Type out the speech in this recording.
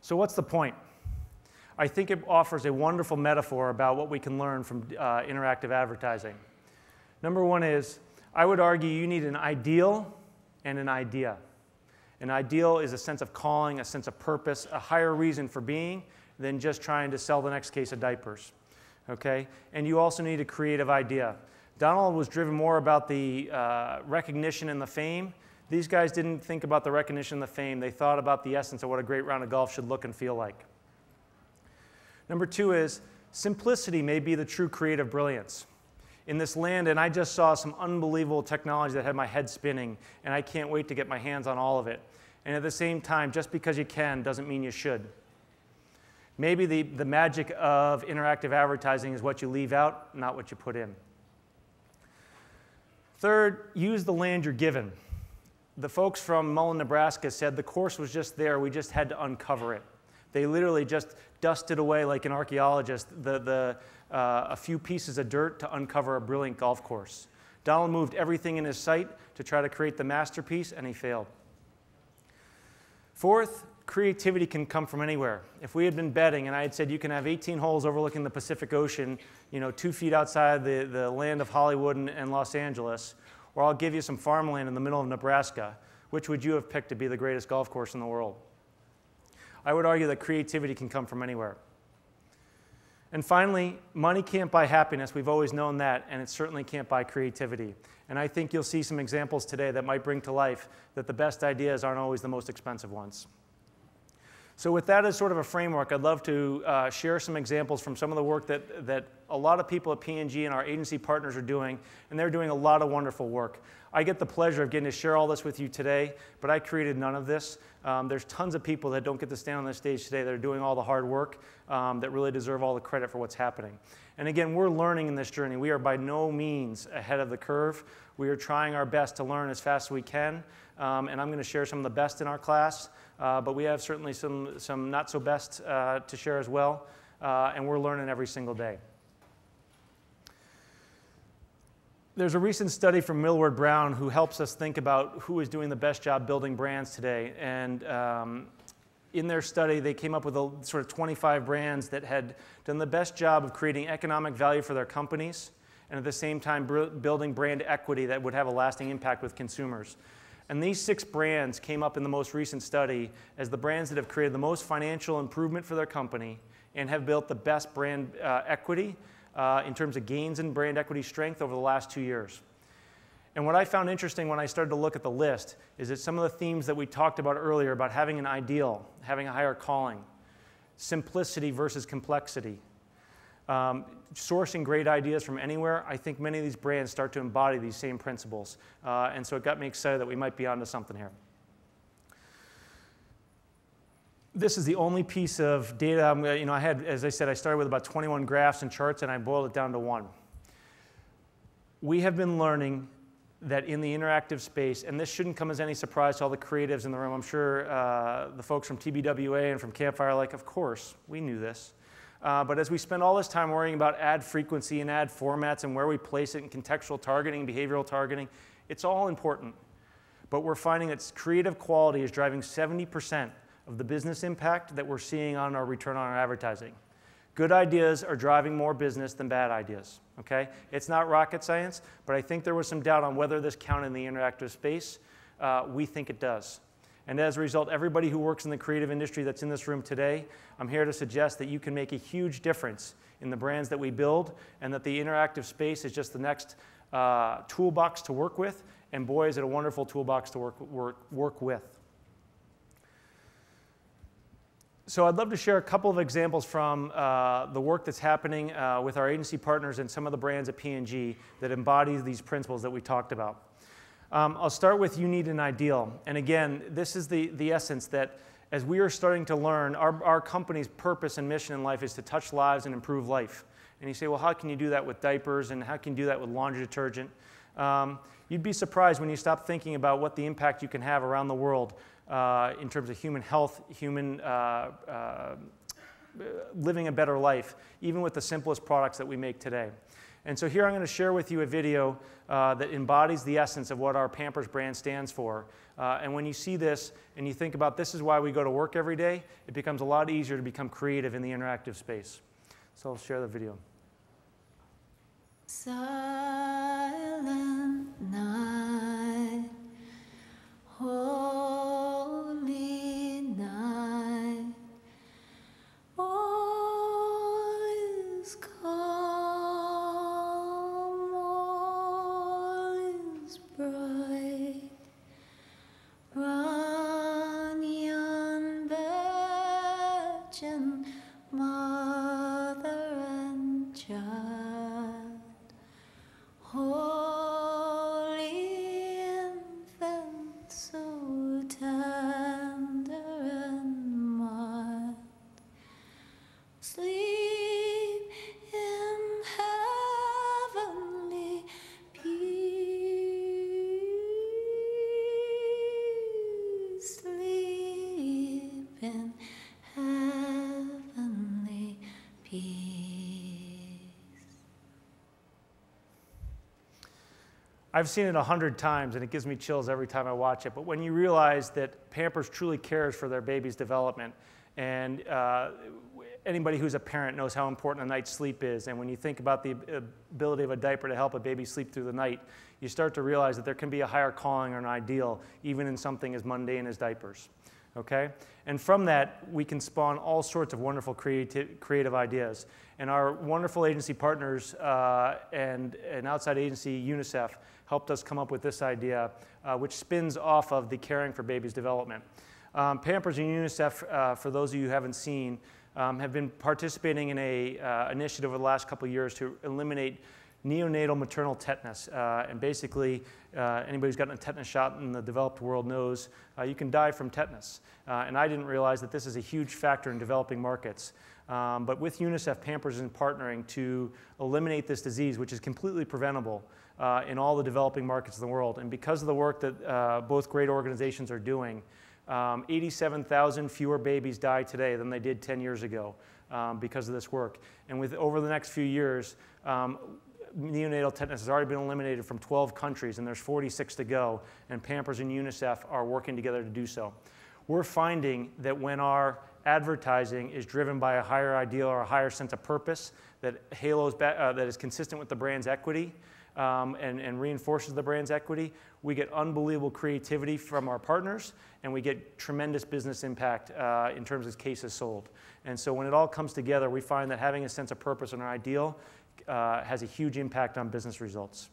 So what's the point? I think it offers a wonderful metaphor about what we can learn from interactive advertising. Number one is, I would argue you need an ideal and an idea. An ideal is a sense of calling, a sense of purpose, a higher reason for being than just trying to sell the next case of diapers. Okay? And you also need a creative idea. Donald was driven more about the recognition and the fame. These guys didn't think about the recognition and the fame. They thought about the essence of what a great round of golf should look and feel like. Number two is, simplicity may be the true creative brilliance. In this land, and I just saw some unbelievable technology that had my head spinning, and I can't wait to get my hands on all of it. And at the same time, just because you can doesn't mean you should. Maybe the magic of interactive advertising is what you leave out, not what you put in. Third, use the land you're given. The folks from Mullen, Nebraska said the course was just there, we just had to uncover it. They literally just dusted away, like an archaeologist, a few pieces of dirt to uncover a brilliant golf course. Donald moved everything in his sight to try to create the masterpiece, and he failed. Fourth, creativity can come from anywhere. If we had been betting and I had said you can have 18 holes overlooking the Pacific Ocean, 2 feet outside the land of Hollywood and Los Angeles, or I'll give you some farmland in the middle of Nebraska, which would you have picked to be the greatest golf course in the world? I would argue that creativity can come from anywhere. And finally, money can't buy happiness. We've always known that, and it certainly can't buy creativity. And I think you'll see some examples today that might bring to life that the best ideas aren't always the most expensive ones. So with that as sort of a framework, I'd love to share some examples from some of the work that a lot of people at P&G and our agency partners are doing, and they're doing a lot of wonderful work. I get the pleasure of getting to share all this with you today, but I created none of this. There's tons of people that don't get to stand on this stage today that are doing all the hard work that really deserve all the credit for what's happening. And again, we're learning in this journey. We are by no means ahead of the curve. We are trying our best to learn as fast as we can, and I'm going to share some of the best in our class, but we have certainly some not so best to share as well, and we're learning every single day. There's a recent study from Millward Brown who helps us think about who is doing the best job building brands today. And in their study, they came up with a sort of 25 brands that had done the best job of creating economic value for their companies and at the same time building brand equity that would have a lasting impact with consumers. And these 6 brands came up in the most recent study as the brands that have created the most financial improvement for their company and have built the best brand equity in terms of gains in brand equity strength over the last 2 years. And what I found interesting when I started to look at the list is that some of the themes that we talked about earlier about having an ideal, having a higher calling, simplicity versus complexity, sourcing great ideas from anywhere, I think many of these brands start to embody these same principles. And so it got me excited that we might be onto something here. This is the only piece of data, I had, as I said, I started with about 21 graphs and charts, and I boiled it down to 1. We have been learning that in the interactive space, and this shouldn't come as any surprise to all the creatives in the room. I'm sure the folks from TBWA and from Campfire are like, of course, we knew this. But as we spend all this time worrying about ad frequency and ad formats and where we place it in contextual targeting, behavioral targeting, it's all important. But we're finding that creative quality is driving 70% of the business impact that we're seeing on our return on our advertising. Good ideas are driving more business than bad ideas, okay? It's not rocket science, but I think there was some doubt on whether this counted in the interactive space. We think it does. And as a result, everybody who works in the creative industry that's in this room today, I'm here to suggest that you can make a huge difference in the brands that we build, and that the interactive space is just the next toolbox to work with, and boy, is it a wonderful toolbox to work with. So I'd love to share a couple of examples from the work that's happening with our agency partners and some of the brands at P&G that embody these principles that we talked about. I'll start with you need an ideal. And again, this is the essence that as we are starting to learn, our company's purpose and mission in life is to touch lives and improve life. And you say, well, how can you do that with diapers, and how can you do that with laundry detergent? You'd be surprised when you stop thinking about what the impact you can have around the world in terms of human health, human living a better life, even with the simplest products that we make today. And so here I'm going to share with you a video that embodies the essence of what our Pampers brand stands for. And when you see this and you think about this is why we go to work every day, it becomes a lot easier to become creative in the interactive space. So I'll share the video. Silent night, holy night, all is calm, all is bright. Run, young virgin, mother and child, holy infant, so tender and mild, sleep in heavenly peace, sleep in heavenly peace. I've seen it 100 times and it gives me chills every time I watch it, but when you realize that Pampers truly cares for their baby's development, and anybody who's a parent knows how important a night's sleep is, and when you think about the ability of a diaper to help a baby sleep through the night, you start to realize that there can be a higher calling or an ideal even in something as mundane as diapers. Okay? And from that, we can spawn all sorts of wonderful creative ideas. And our wonderful agency partners and an outside agency, UNICEF, helped us come up with this idea, which spins off of the Caring for Babies development. Pampers and UNICEF, for those of you who haven't seen, have been participating in an initiative over the last couple of years to eliminate neonatal maternal tetanus. And basically, anybody who's gotten a tetanus shot in the developed world knows you can die from tetanus. And I didn't realize that this is a huge factor in developing markets. But with UNICEF, Pampers is partnering to eliminate this disease, which is completely preventable in all the developing markets of the world. And because of the work that both great organizations are doing, 87,000 fewer babies die today than they did 10 years ago because of this work. And over the next few years, neonatal tetanus has already been eliminated from 12 countries, and there's 46 to go, and Pampers and UNICEF are working together to do so. We're finding that when our advertising is driven by a higher ideal or a higher sense of purpose that that is consistent with the brand's equity and reinforces the brand's equity, we get unbelievable creativity from our partners, and we get tremendous business impact in terms of cases sold. And so when it all comes together, we find that having a sense of purpose and an ideal has a huge impact on business results.